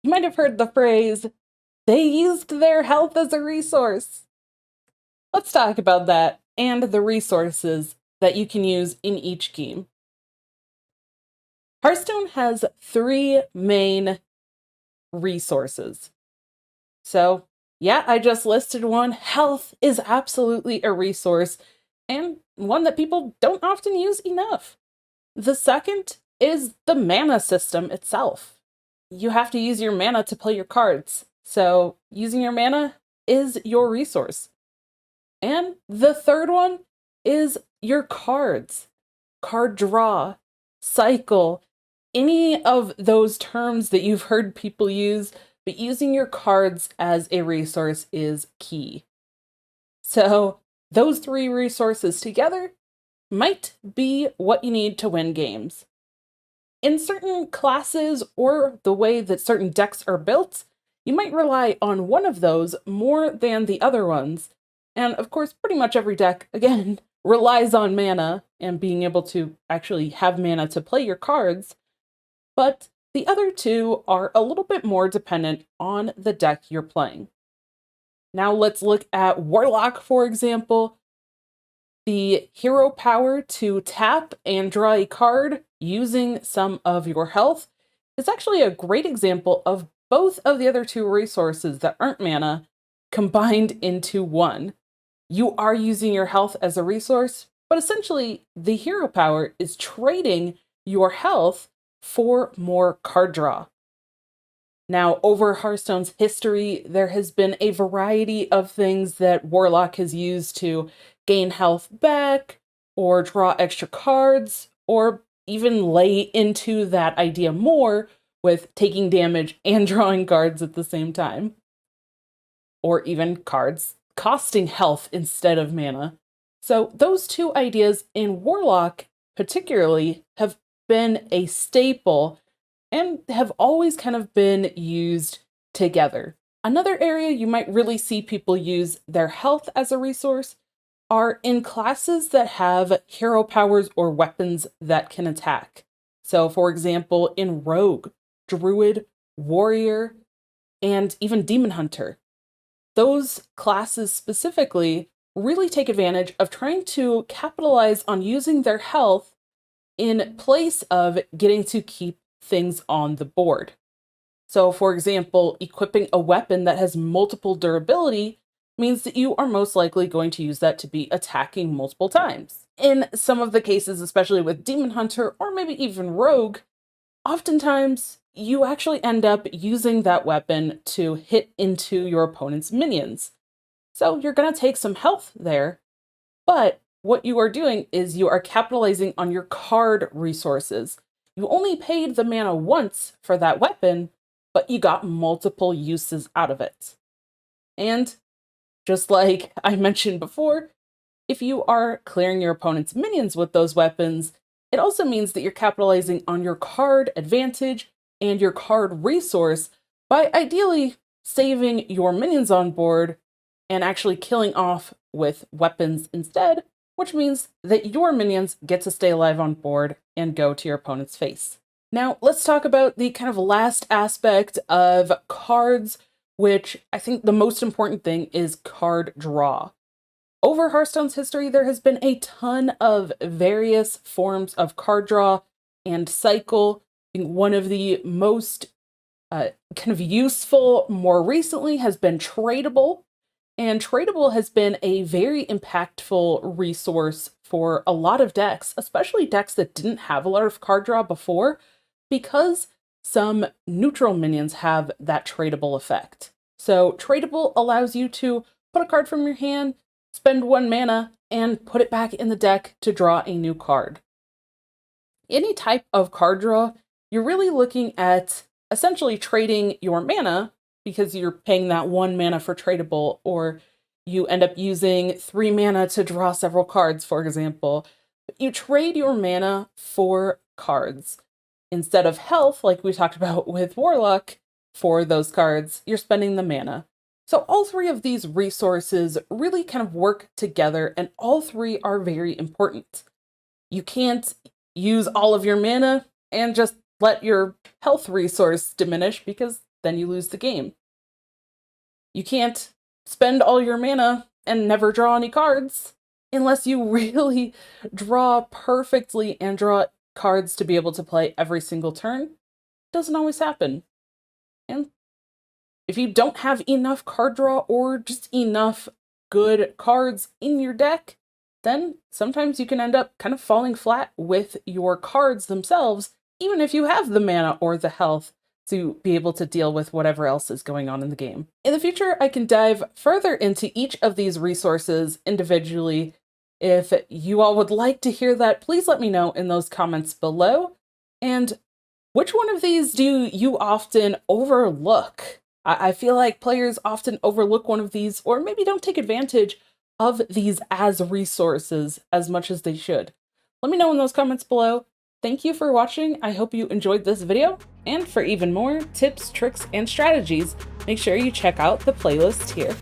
You might have heard the phrase, they used their health as a resource. Let's talk about that and the resources that you can use in each game. Hearthstone has 3 main resources. So, yeah, I just listed one. Health is absolutely a resource and one that people don't often use enough. The second is the mana system itself. You have to use your mana to play your cards. So, using your mana is your resource. And the third one is your cards. Card draw, cycle, any of those terms that you've heard people use, but using your cards as a resource is key. So, those 3 resources together might be what you need to win games. In certain classes or the way that certain decks are built, you might rely on one of those more than the other ones. And of course, pretty much every deck, again, relies on mana and being able to actually have mana to play your cards. But the other 2 are a little bit more dependent on the deck you're playing. Now let's look at Warlock, for example. The hero power to tap and draw a card using some of your health is actually a great example of both of the other 2 resources that aren't mana combined into one. You are using your health as a resource, but essentially the hero power is trading your health for more card draw. Now, over Hearthstone's history, there has been a variety of things that Warlock has used to gain health back, or draw extra cards, or even lay into that idea more with taking damage and drawing cards at the same time. Or even cards costing health instead of mana. So those 2 ideas in Warlock particularly have been a staple and have always kind of been used together. Another area you might really see people use their health as a resource are in classes that have hero powers or weapons that can attack. So, for example, in Rogue, Druid, Warrior, and even Demon Hunter. Those classes specifically really take advantage of trying to capitalize on using their health in place of getting to keep things on the board. So, for example, equipping a weapon that has multiple durability means that you are most likely going to use that to be attacking multiple times. In some of the cases, especially with Demon Hunter or maybe even Rogue, oftentimes you actually end up using that weapon to hit into your opponent's minions. So you're going to take some health there, but what you are doing is you are capitalizing on your card resources. You only paid the mana once for that weapon, but you got multiple uses out of it. And just like I mentioned before, if you are clearing your opponent's minions with those weapons, it also means that you're capitalizing on your card advantage and your card resource by ideally saving your minions on board and actually killing off with weapons instead, which means that your minions get to stay alive on board and go to your opponent's face. Now, let's talk about the kind of last aspect of cards, which I think the most important thing is card draw. Over Hearthstone's history, there has been a ton of various forms of card draw and cycle. I think one of the most kind of useful more recently has been Tradable. And Tradable has been a very impactful resource for a lot of decks, especially decks that didn't have a lot of card draw before, because some neutral minions have that tradable effect. So Tradable allows you to put a card from your hand, spend 1 mana, and put it back in the deck to draw a new card. Any type of card draw, you're really looking at essentially trading your mana because you're paying that 1 mana for tradable, or you end up using 3 mana to draw several cards, for example. But you trade your mana for cards. Instead of health, like we talked about with Warlock, for those cards, you're spending the mana. So all 3 of these resources really kind of work together, and all 3 are very important. You can't use all of your mana and just let your health resource diminish, because then you lose the game. You can't spend all your mana and never draw any cards unless you really draw perfectly and draw cards to be able to play every single turn. Doesn't always happen. And if you don't have enough card draw or just enough good cards in your deck, then sometimes you can end up kind of falling flat with your cards themselves, even if you have the mana or the health to be able to deal with whatever else is going on in the game. In the future, I can dive further into each of these resources individually. If you all would like to hear that, please let me know in those comments below. And which one of these do you often overlook? I feel like players often overlook one of these, or maybe don't take advantage of these as resources as much as they should. Let me know in those comments below. Thank you for watching. I hope you enjoyed this video. And for even more tips, tricks, and strategies, make sure you check out the playlist here.